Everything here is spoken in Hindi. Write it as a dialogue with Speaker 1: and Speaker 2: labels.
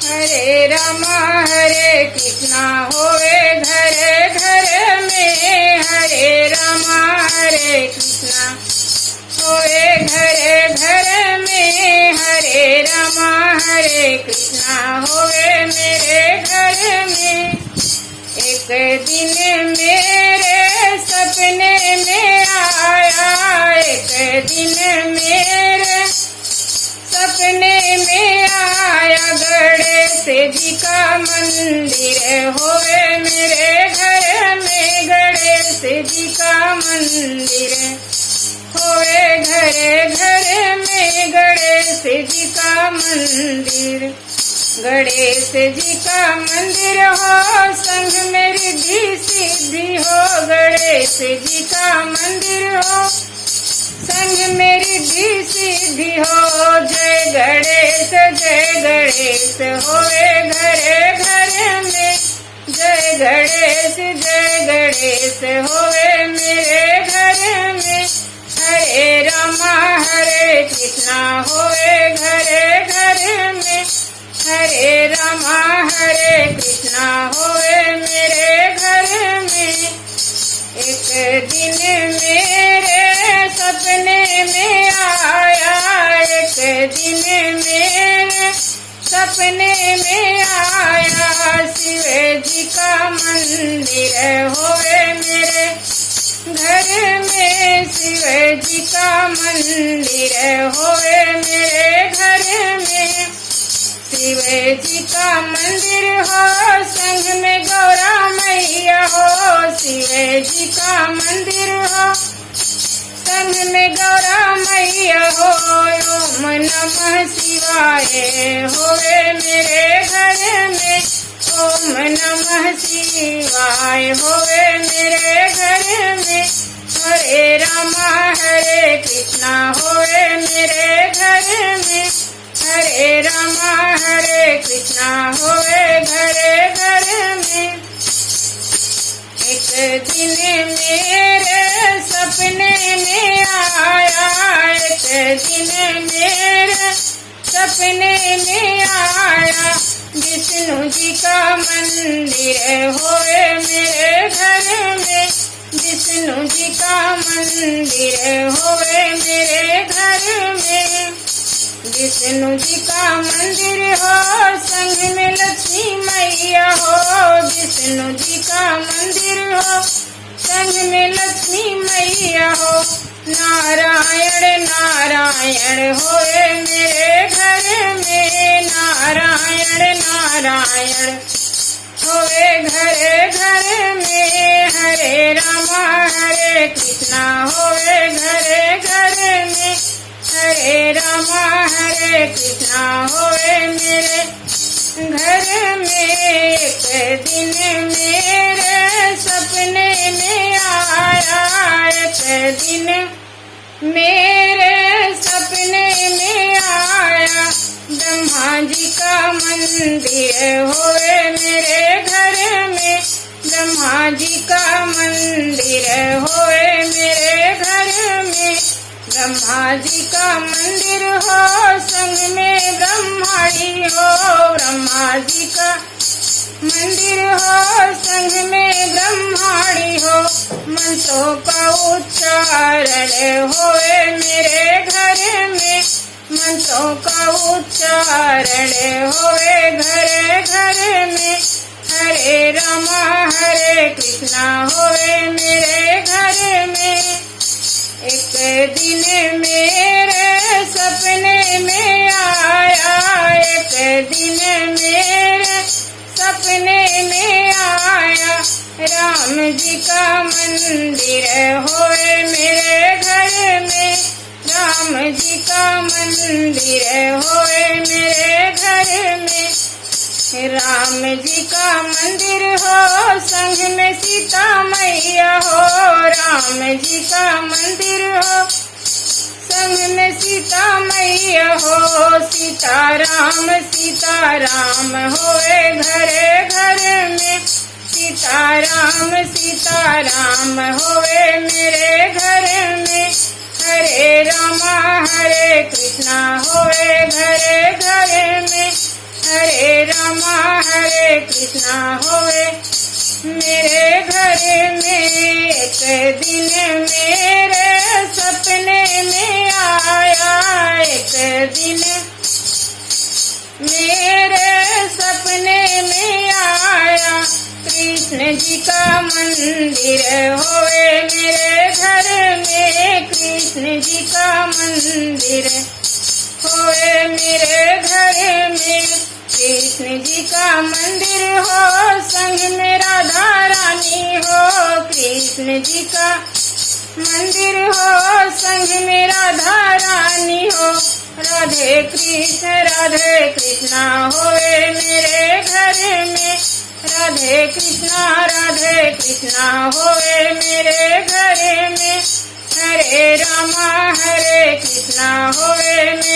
Speaker 1: हरे रामा हरे कृष्णा होवे घरे घरे में। हरे रामा हरे कृष्णा होवे घरे घरे में। हरे रामा हरे कृष्णा होवे मेरे घर में। एक दिन मेरे सपने में आया, एक दिन मेरे सपने में आया, गणेश जी का मंदिर होवे मेरे घर में। गणेश जी का मंदिर होवे घरे घरे में। गणेश जी का मंदिर, गणेश जी का मंदिर हो, संग में रिद्धि सिद्धि हो। गणेश जी का मंदिर हो, संग में रिद्धि सिद्धि हो। जय गणेश होवे घरे घरे में। जय गणेश होवे मेरे घर में। हरे रामा हरे कृष्णा होवे घरे घरे में। हरे रामा हरे कृष्णा होवे मेरे घर में। एक दिन मेरे सपने में आया, एक दिन मेरे सपने में आया, शिव जी का मंदिर होवे मेरे घर में। शिव जी का मंदिर होवे मेरे घर में। शिव जी का मंदिर हो, संग में गौरा मैया हो। शिव जी का मंदिर हो, संग में गौरा मैया हो। ओम नमः शिवाय होवे मेरे घर में। ओम नमः शिवाय होवे मेरे घर में। हरे रामा हरे कृष्णा होवे मेरे घर में। हरे रामा हरे कृष्णा होवे घरे घर में। एक दिन मेरे सपने में आया, एक दिन मेरे सपने में आया, विष्णु जी का मंदिर होवे मेरे घर में। विष्णु जी का मंदिर होवे मेरे घर में। विष्णु जी का मंदिर हो, संग में लक्ष्मी मैया हो। विष्णु जी का मंदिर हो, संग में लक्ष्मी मैया हो। नारायण नारायण होए मेरे घर में। नारायण नारायण होए घरे घर में। हरे रामा हरे कृष्णा होए घरे घर में। हरे रामा हरे कृष्णा होवे मेरे घर में। एक दिन मेरे सपने में आया, एक दिन मेरे सपने में आया, ब्रह्मा जी का मंदिर होवे मेरे घर में। ब्रह्मा जी का मंदिर होवे मेरे घर में। ब्रह्मा जी का मंदिर हो, संग में ब्रह्माणी हो। ब्रह्मा जी का मंदिर हो, संग में ब्रह्माणी हो। मंत्रों का उच्चारण होए मेरे घर में। मंत्रों का उच्चारण होए घरे घर में। हरे रामा हरे कृष्णा होए मेरे घर में। एक दिन मेरे सपने में आया, एक दिन मेरे सपने में आया, राम जी का मंदिर होए मेरे घर में। राम जी का मंदिर होए मेरे घर में। राम जी का मंदिर हो, संग में सीता मैया हो। राम जी का मंदिर हो, संग में सीता मैया हो। सीताराम होए घरे घर में। सीताराम होए मेरे घर में। हरे रामा हरे कृष्णा होए घरे घरे में। हरे रामा हरे कृष्णा होवे मेरे घर में। एक दिन मेरे सपने में आया, एक दिन मेरे सपने में आया, कृष्ण जी का मंदिर होवे मेरे घर में। कृष्ण जी का मंदिर होवे मेरे घर में। कृष्ण जी का मंदिर हो, संग में राधा रानी हो। कृष्ण जी का मंदिर हो, संग में राधा रानी हो। राधे कृष्णा होवे मेरे घर में। राधे कृष्णा होवे मेरे घर में। हरे रामा हरे कृष्णा होवे मेरे